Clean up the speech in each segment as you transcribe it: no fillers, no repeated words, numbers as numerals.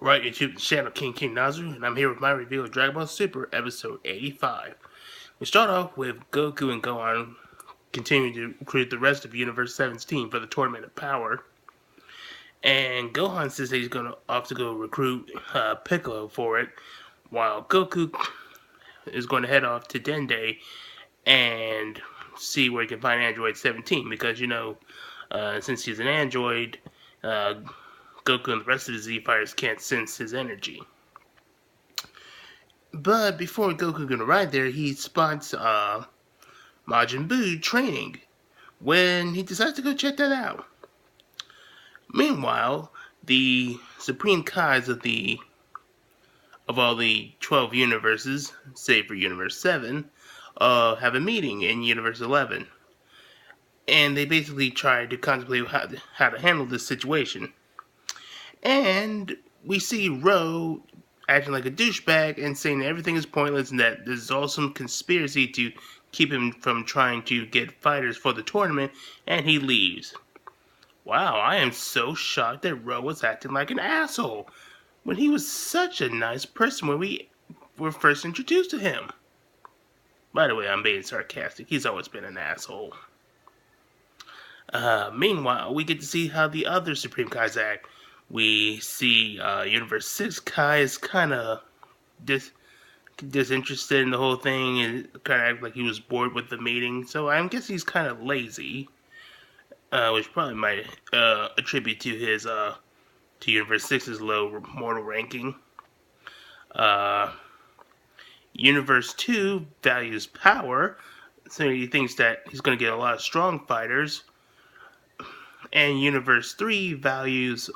Right, YouTube, the Shadow King Nazu, and I'm here with my review of Dragon Ball Super Episode 85. We start off with Goku and Gohan continuing to recruit the rest of Universe 7's team for the Tournament of Power. And Gohan says that he's going to off to go recruit Piccolo for it, while Goku is going to head off to Dende and see where he can find Android 17, because, since he's an android, Goku and the rest of the Z-Fighters can't sense his energy. But before Goku can arrive there, he spots Majin Buu training when he decides to go check that out. Meanwhile, the Supreme Kais of all the 12 universes, save for Universe 7, have a meeting in Universe 11. And they basically try to contemplate how to handle this situation. And we see Ro acting like a douchebag and saying that everything is pointless and that there's all some conspiracy to keep him from trying to get fighters for the tournament, and he leaves. Wow, I am so shocked that Ro was acting like an asshole when he was such a nice person when we were first introduced to him. By the way, I'm being sarcastic. He's always been an asshole. Meanwhile, we get to see how the other Supreme Kais act. We see Universe 6 Kai is kind of disinterested in the whole thing and kind of act like he was bored with the meeting. So I guess he's kind of lazy, which probably might attribute to his to Universe 6's low mortal ranking. Universe 2 values power, so he thinks that he's going to get a lot of strong fighters. And Universe 3 values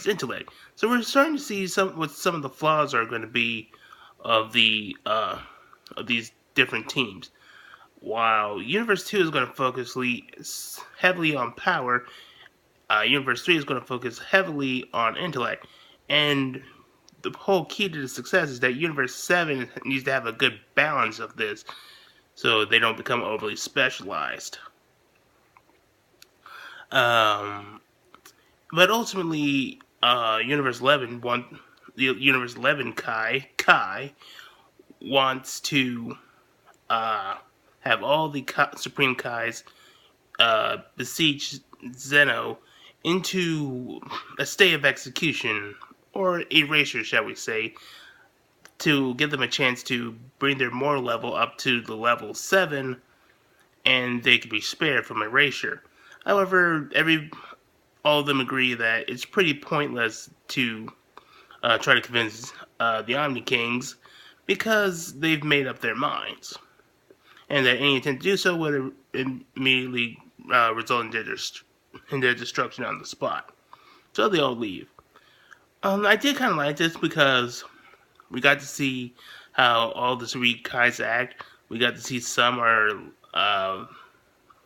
intellect. So we're starting to see what some of the flaws are going to be of these different teams. While Universe 2 is going to focus heavily on power, Universe 3 is going to focus heavily on intellect. And the whole key to the success is that Universe 7 needs to have a good balance of this so they don't become overly specialized. But ultimately, Universe 11 Kai wants to have all the Supreme Kais besiege Zeno into a state of execution, or erasure, shall we say, to give them a chance to bring their mortal level up to the level 7, and they can be spared from erasure. However, all of them agree that it's pretty pointless to try to convince the Omni Kings, because they've made up their minds, and that any attempt to do so would immediately result in their destruction on the spot. So they all leave. I did kind of like this because we got to see how all the three Kais act. We got to see some are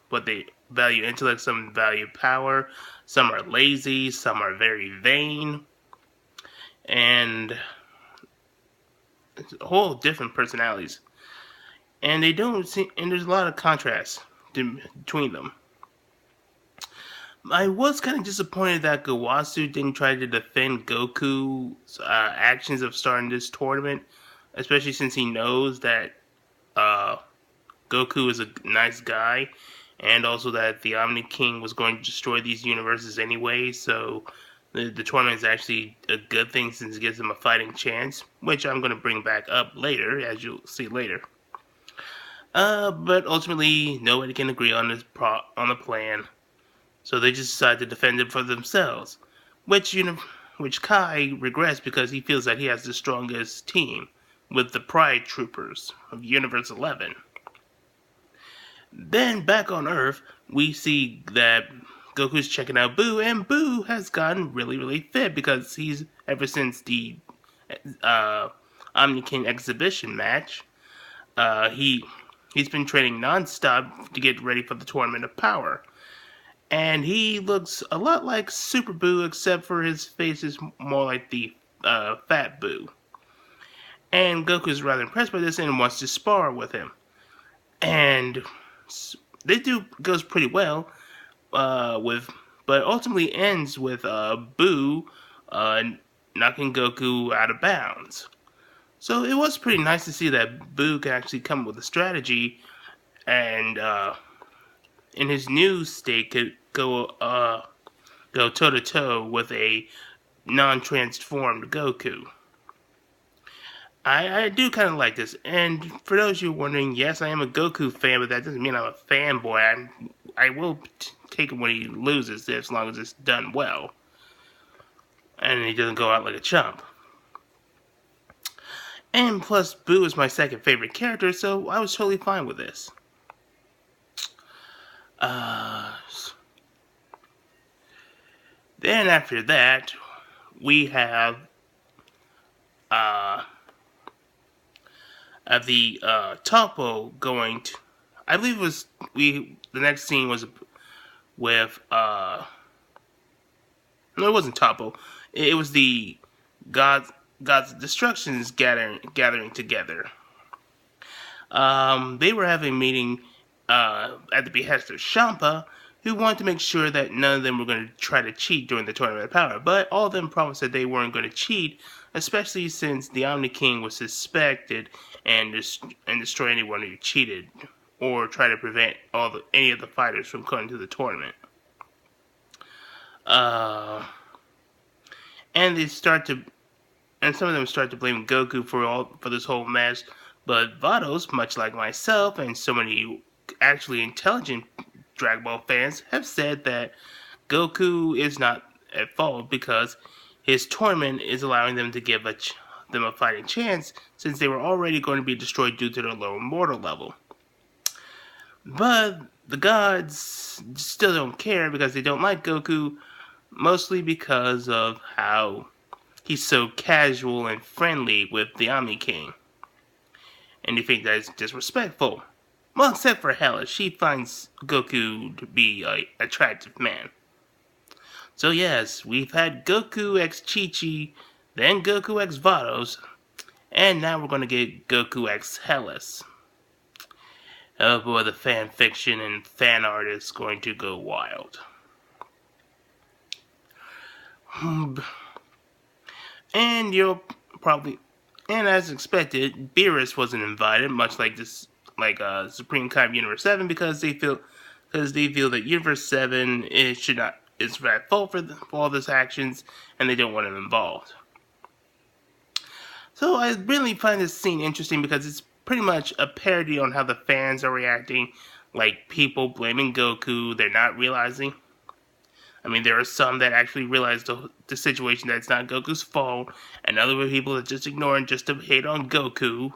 what they value intellect, some value power, some are lazy, some are very vain, and whole different personalities. And they don't see, and there's a lot of contrast between them. I was kind of disappointed that Gawasu didn't try to defend Goku's actions of starting this tournament, especially since he knows that Goku is a nice guy, and also that the Omni King was going to destroy these universes anyway, so the tournament is actually a good thing since it gives them a fighting chance, which I'm going to bring back up later, as you'll see later. But ultimately, nobody can agree on the plan, so they just decide to defend it for themselves, which Kai regrets because he feels that he has the strongest team with the Pride Troopers of Universe 11. Then back on Earth, we see that Goku's checking out Buu, and Buu has gotten really, really fit because ever since the Omni King exhibition match, he's been training non-stop to get ready for the Tournament of Power. And he looks a lot like Super Buu, except for his face is more like the Fat Buu. And Goku's rather impressed by this and wants to spar with him. And goes pretty well, but ultimately ends with Buu uh, knocking Goku out of bounds. So it was pretty nice to see that Boo could actually come up with a strategy and in his new state could go toe to toe with a non-transformed Goku. I do kind of like this, and for those of you wondering, yes, I am a Goku fan, but that doesn't mean I'm a fanboy. I will take him when he loses, as long as it's done well, and he doesn't go out like a chump. And plus, Boo is my second favorite character, so I was totally fine with this. Then after that, we have the Topo going to. I believe it was the next scene was with no, it wasn't Topo. It was the God's Destructions gathering together. They were having a meeting at the behest of Champa, who wanted to make sure that none of them were going to try to cheat during the Tournament of Power. But all of them promised that they weren't going to cheat, especially since the Omni King was suspected and destroy anyone who cheated or try to prevent any of the fighters from coming to the tournament. And some of them start to blame Goku for this whole mess. But Vados, much like myself and so many actually intelligent Dragon Ball fans, have said that Goku is not at fault because his tournament is allowing them to give them a fighting chance, since they were already going to be destroyed due to their low mortal level. But the gods still don't care because they don't like Goku, mostly because of how he's so casual and friendly with the Omni King. And they think that it's disrespectful. Well, except for Hela, she finds Goku to be an attractive man. So yes, we've had Goku x Chi-Chi, then Goku x Vados, and now we're going to get Goku x Hellas. Oh boy, the fan fiction and fan art is going to go wild. And and as expected, Beerus wasn't invited, much like Supreme Kai of Universe 7, because they feel that Universe 7 is at fault for all this actions, and they don't want him involved. So I really find this scene interesting because it's pretty much a parody on how the fans are reacting, like people blaming Goku, they're not realizing. I mean, there are some that actually realize the situation, that it's not Goku's fault, and other people that just ignore and just to hate on Goku.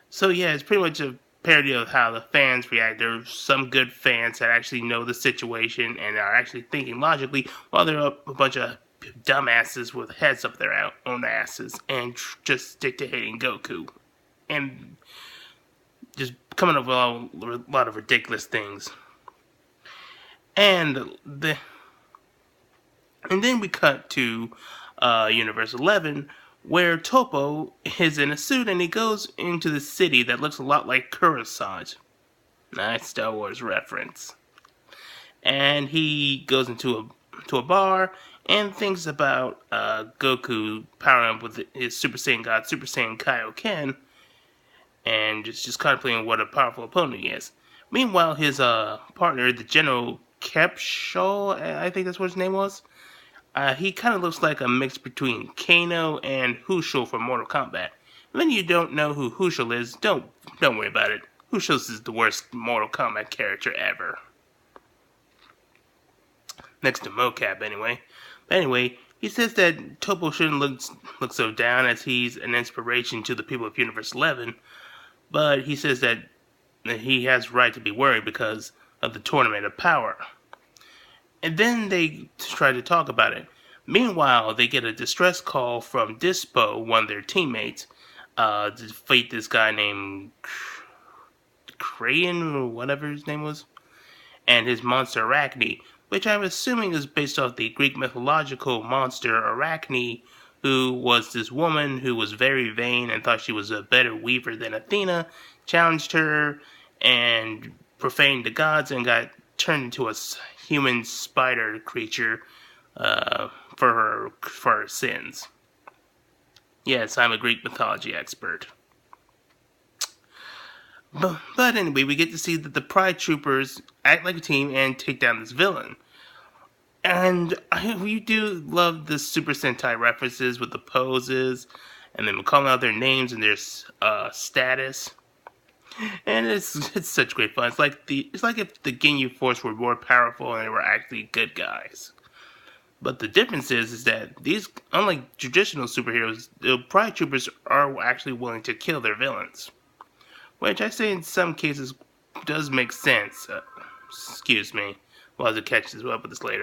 So yeah, it's pretty much a parody of how the fans react. There are some good fans that actually know the situation and are actually thinking logically, while there are a bunch of dumbasses with heads up their own asses and just stick to hating Goku. And just coming up with a lot of ridiculous things. And then we cut to Universe 11, where Topo is in a suit and he goes into the city that looks a lot like Coruscant. Nice Star Wars reference. And he goes into a bar and thinks about Goku powering up with his Super Saiyan God, Super Saiyan Kaioken, and just contemplating what a powerful opponent he is. Meanwhile, his partner, the General Kepshol, I think that's what his name was, he kind of looks like a mix between Kano and Hushul from Mortal Kombat. When you don't know who Hushul is, don't worry about it. Hushul is the worst Mortal Kombat character ever. Next to Mocap, anyway. But anyway, he says that Topo shouldn't look so down, as he's an inspiration to the people of Universe 11. But he says that he has right to be worried because of the Tournament of Power. And then they try to talk about it. Meanwhile, they get a distress call from Dispo, one of their teammates, to defeat this guy named Krayan, or whatever his name was, and his monster Arachne, which I'm assuming is based off the Greek mythological monster Arachne, who was this woman who was very vain and thought she was a better weaver than Athena, challenged her, and profaned the gods, and got turned into a human spider creature her sins. Yes, I'm a Greek mythology expert. But anyway, we get to see that the Pride Troopers act like a team and take down this villain. And we do love the Super Sentai references with the poses, and then we call out their names and their status. And it's such great fun. It's like if the Ginyu Force were more powerful and they were actually good guys. But the difference is that these, unlike traditional superheroes, the Pride Troopers are actually willing to kill their villains. Which I say in some cases does make sense. Excuse me. We'll have to catch this up with this later.